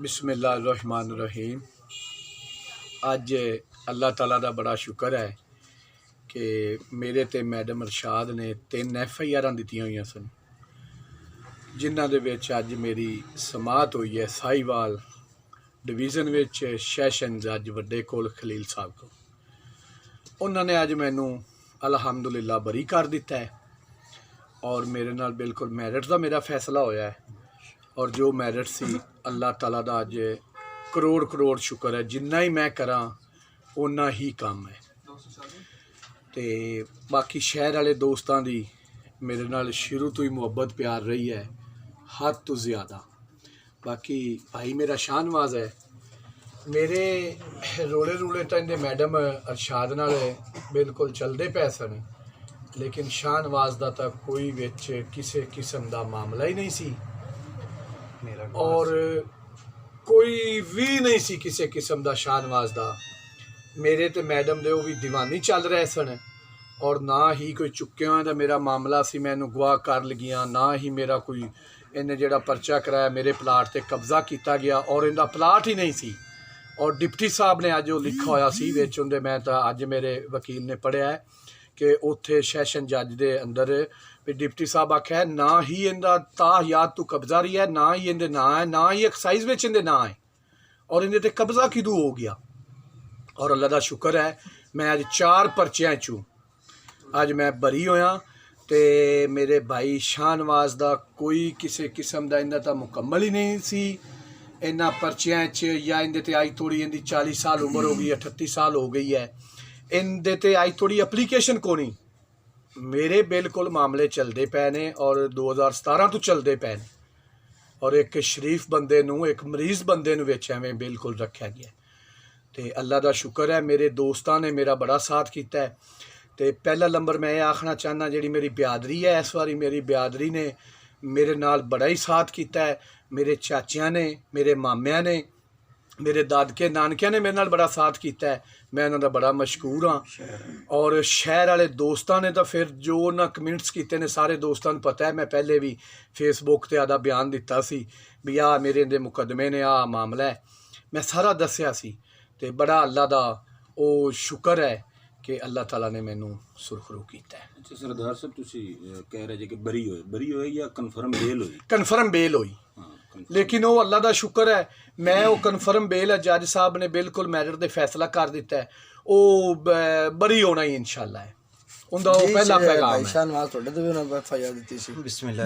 बिस्मिल्लाहिर्रहमानिर्रहीम। अज अल्लाह ताला दा बड़ा शुक्र है कि मेरे ते मैडम अरशाद ने 3 FIR दित्तियां होईयां सन, जिन्हां दे विच अज मेरी समात हुई है साहिवाल डिवीज़न विच सैशन जज वड्डे कोल खलील साहब को। उन्होंने अज मैनू अलहमदुलिल्लाह बरी कर दिता है और मेरे नाल बिल्कुल मैरिट का मेरा फैसला होया है। और जो मैरिट सी अल्लाह ताला दा अज करोड़ करोड़ शुक्र है, जिन्ना ही मैं करा उन्ना ही कम है। तो बाकी शहर वाले दोस्तों की मेरे नाल शुरू तो ही मुहब्बत प्यार रही है, हद तो ज़्यादा। बाकी भाई मेरा शाहनवाज है, मेरे रोले रूले तो इन्हें मैडम अरशाद नाल बिल्कुल चलते पे सन, लेकिन शाहनवाज का तो कोई विच किसी किस्म का मामला ही नहीं सी और कोई भी नहीं सी किसी किस्म का शाहनवाज का। मेरे तो मैडम दे वो भी दीवानी चल रहे सन और ना ही कोई चुक्या तो मेरा मामला सी, मैं गवाह कर लगियाँ, ना ही मेरा कोई इन्हें जोड़ा परचा कराया मेरे प्लाट पर कब्जा किया गया और इनका प्लाट ही नहीं सी। और डिप्टी साहब ने अज वो लिखा होया सी विच उंदे, मैं तो अज मेरे वकील ने पढ़िया है कि उत्थे सैशन जज दे अंदर भी डिप्टी साहब आख्या ना ही इनका ताहयात तू कब्जा रही है, ना ही इनके ना है, ना ही एक्साइज में इनके ना है और इन्हें कब्जा किदू हो गया। और अल्लाह का शुक्र है मैं अज 4 परचियां चूँ अज मैं बरी होया। तो मेरे भाई शाहनवाज का कोई किसी किस्म का इन्हों तो मुकम्मल ही नहीं सी इन्होंने परचियां या इनते आई थोड़ी इनकी 40 साल उम्र हो गई, 38 साल हो गई है, इनते आई थोड़ी एप्लीकेशन को नहीं। मेरे बिल्कुल मामले चलते पे ने और 2017 तो चलते पे ने और एक शरीफ बंदे नूं, एक मरीज़ बंदे नूं विच एवें बिल्कुल रखा गया। तो अल्लाह का शुक्र है मेरे दोस्तों ने मेरा बड़ा साथ किया है। तो पहला नंबर मैं ये आखना चाहना, जी मेरी ब्यादरी है इस बारी मेरी ब्यादरी ने मेरे नाल बड़ा ही साथ किया है। मेरे चाचिया ने, मेरे मामिया ने, मेरे दादके नानकिया ने मेरे नाल बड़ा साथ किया है, मैं उन्होंने बड़ा मशहूर हाँ। और शहर वाले दोस्तों ने तो फिर जो उन्हें कमेंट्स किए ने सारे दोस्तों को पता है, मैं पहले भी फेसबुक पर आदा बयान दिता सी भी आ मेरे दे मुकदमे ने आ मामला है, मैं सारा दसिया सी। तो बड़ा अल्लाह का वो शुक्र है कि अल्लाह ताला ने मैनू सुरखरू किया है। अच्छा सरदार साहब तुसी कह रहे जे कि बरी होए या कन्फर्म बेल होई? कन्फर्म बेल होई, लेकिन वो अल्लाह का शुक्र है मैं वो कन्फर्म बेल जज साहब ने बिल्कुल मैरिट दे फैसला कर दिता है, वो बरी होना ही इंशाल्लाह है। उनका वो पहला पैगाम है। शाहनवाज थोड़े तो भी उन्होंने FIR दी थी।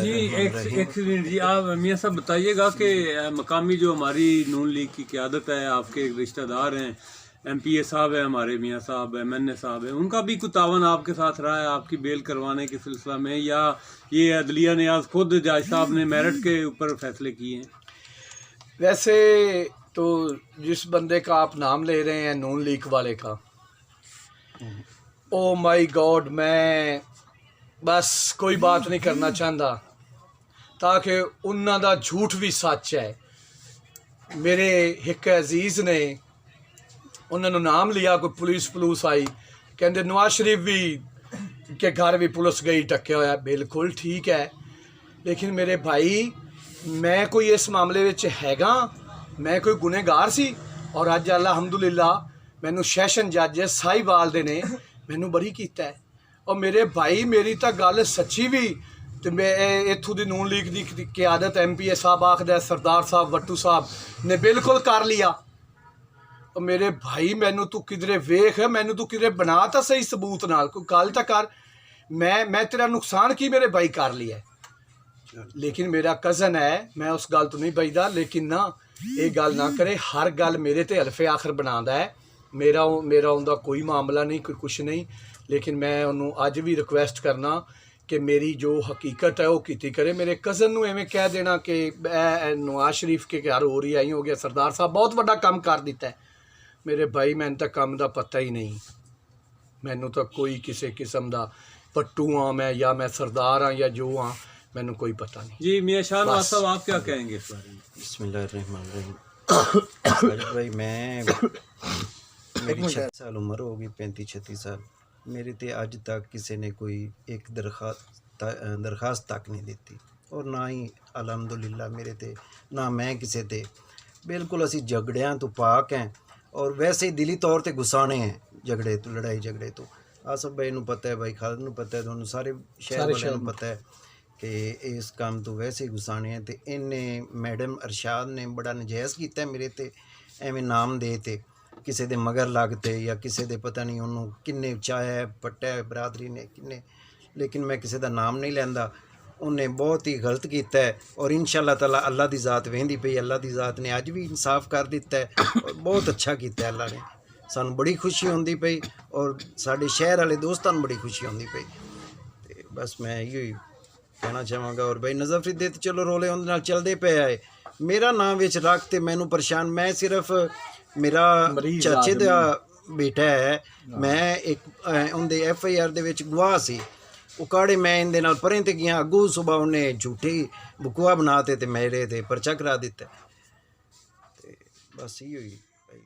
जी एक सेकंड जी, आप मियाँ साहब बताइएगा कि मकामी जो हमारी नून लीग की क़यादत है, आपके रिश्तेदार हैं, MPA साहब है, हमारे मियाँ साहब है, MNA साहब है, उनका भी कुछ तावन आपके साथ रहा है आपकी बेल करवाने के सिलसिला में, या ये अदलिया ने आज खुद जज साहब ने मेरिट के ऊपर फैसले किए हैं? वैसे तो जिस बंदे का आप नाम ले रहे हैं नून लीग वाले का, ओ माय गॉड, मैं बस कोई बात नहीं करना चाहता ताकि उन्हों का झूठ भी सच है। मेरे एक अजीज़ ने उन्होंने नाम लिया, कोई पुलिस आई, कहते नवाज शरीफ भी के घर भी पुलिस गई टक्के होया, बिल्कुल ठीक है, लेकिन मेरे भाई मैं कोई इस मामले में हैगा, मैं कोई गुनहगार सी? और अज अलहमदुलिल्लाह मैनू सैशन जज साहिवाल दे ने मैनू बरी किया है। और मेरे भाई मेरी तो गल सच्ची भी, तो मैं इत्थों की नून लीग की क़यादत MPA साहब आखदा सरदार साहब वट्टू साहब ने बिल्कुल कर लिया। और मेरे भाई मैनू तू किधरे वेख, मैनू तू किधरे बना तो सही सबूत नाल, कोई गल तो कर, मैं तेरा नुकसान की मेरे भाई कर लिया। लेकिन मेरा कज़न है, मैं उस गल तो नहीं बचता, लेकिन ना ये गल ना करे, हर गल मेरे ते हल्फे आखिर बनाता है। मेरा उनका कोई मामला नहीं, कोई कुछ नहीं, लेकिन मैं उन्होंने अज भी रिक्वेस्ट करना कि मेरी जो हकीकत है वो की करे। मेरे कज़न नूं एवें कह देना कि नवाज शरीफ के घर हो रही आई हो गया, सरदार साहब बहुत बड़ा काम कर दिता है। मेरे भाई मैंने तो काम का पता ही नहीं, मैनू तो कोई किसी किस्म का पट्टू हाँ मैं, या मैं सरदार हाँ या जो हाँ, मैनू कोई पता नहीं। जी मियाँ शाहनवाज साहब आप क्या कहेंगे इस बारे में? बिस्मिल्लाहिर्रहमानिर्रहीम। भाई मैं मेरी 36 साल उम्र होगी, 35-36 साल। मेरे ते अज तक किसी ने कोई एक दरखास्त तक नहीं दी और ना ही अलहमदुलिल्लाह मेरे ते ना मैं किसी ते ਬਿਲਕੁਲ ਅਸੀਂ ਝਗੜਿਆਂ ਤੋਂ ਪਾਕ ਹੈ ਔਰ ਵੈਸੇ ਹੀ ਦਿਲੀ ਤੌਰ ਤੇ ਗੁਸਾਣੇ ਹੈ ਝਗੜੇ ਤੋਂ, ਲੜਾਈ ਝਗੜੇ ਤੋਂ। ਆਸਫ ਭਾਈ ਨੂੰ ਪਤਾ ਹੈ, ਭਾਈ ਖਾਲਦ ਨੂੰ ਪਤਾ ਹੈ, ਤੁਹਾਨੂੰ ਸਾਰੇ ਸ਼ਹਿਰ ਵਾਲਿਆਂ ਨੂੰ ਪਤਾ ਹੈ ਕਿ ਇਸ ਕੰਮ ਤੋਂ ਵੈਸੇ ਹੀ ਗੁਸਾਣੇ ਹੈ। ਤੇ ਇਹਨੇ ਮੈਡਮ ਅਰਸ਼ਾਦ ਨੇ ਬੜਾ ਨਜਾਇਜ਼ ਕੀਤਾ ਮੇਰੇ ਤੇ, ਐਵੇਂ ਨਾਮ ਦੇ ਤੇ ਕਿਸੇ ਦੇ ਮਗਰ ਲੱਗ ਤੇ ਜਾਂ ਕਿਸੇ ਦੇ ਪਤਾ ਨਹੀਂ ਉਹਨੂੰ ਕਿੰਨੇ ਚਾਹਿਆ ਪੱਟਿਆ ਬਰਾਦਰੀ ਨੇ ਕਿੰਨੇ, ਲੇਕਿਨ ਮੈਂ ਕਿਸੇ ਦਾ ਨਾਮ ਨਹੀਂ ਲੈਂਦਾ। ਉਹਨੇ ਬਹੁਤ ਹੀ ਗਲਤ ਕੀਤਾ ਹੈ ਔਰ ਇੰਸ਼ਾਅੱਲਾ ਤਾਲਾ ਅੱਲਾ ਦੀ ਜ਼ਾਤ ਵਹਿੰਦੀ ਪਈ, ਅੱਲਾ ਦੀ ਜ਼ਾਤ ਨੇ ਅੱਜ ਵੀ ਇਨਸਾਫ ਕਰ ਦਿੱਤਾ ਹੈ ਔਰ ਬਹੁਤ ਅੱਛਾ ਕੀਤਾ ਅੱਲਾ ਨੇ। ਸਾਨੂੰ ਬੜੀ ਖੁਸ਼ੀ ਹੁੰਦੀ ਪਈ ਔਰ ਸਾਡੇ ਸ਼ਹਿਰ ਵਾਲੇ ਦੋਸਤਾਂ ਨੂੰ ਬੜੀ ਖੁਸ਼ੀ ਹੁੰਦੀ ਪਈ। ਤੇ ਬਸ ਮੈਂ ਇਹੋ ਹੀ ਕਹਿਣਾ ਚਾਹਾਂਗਾ। ਔਰ ਬਈ ਨਜ਼ਰਫਰੀਦ ਦੇ ਤੇ ਚਲੋ ਰੋਲੇ ਉਹਦੇ ਨਾਲ ਚੱਲਦੇ ਪਏ ਆਏ, ਮੇਰਾ ਨਾਮ ਵਿੱਚ ਰੱਖ ਤੇ ਮੈਨੂੰ ਪਰੇਸ਼ਾਨ, ਮੈਂ ਸਿਰਫ ਮੇਰਾ ਚਾਚੇ ਦਾ ਬੇਟਾ ਹੈ, ਮੈਂ ਇੱਕ ਉਹਦੇ FIR ਦੇ ਵਿੱਚ ਗਵਾਹ ਸੀ। ਉਹ ਕਾੜੇ ਮੈਂ ਇਹਦੇ ਨਾਲ ਪਰੇ ਤੇ ਗਿਆ, ਅੱਗੋਂ ਸੁਬਾਹ ਉਹਨੇ ਝੂਠੀ ਬਕੂਆ ਬਣਾ ਤੇ ਮੇਰੇ ਤੇ ਪਰਚਾ ਕਰਾ ਦਿੱਤਾ। ਤੇ ਬਸ ਇਹੋ ਹੀ ਭਾਈ।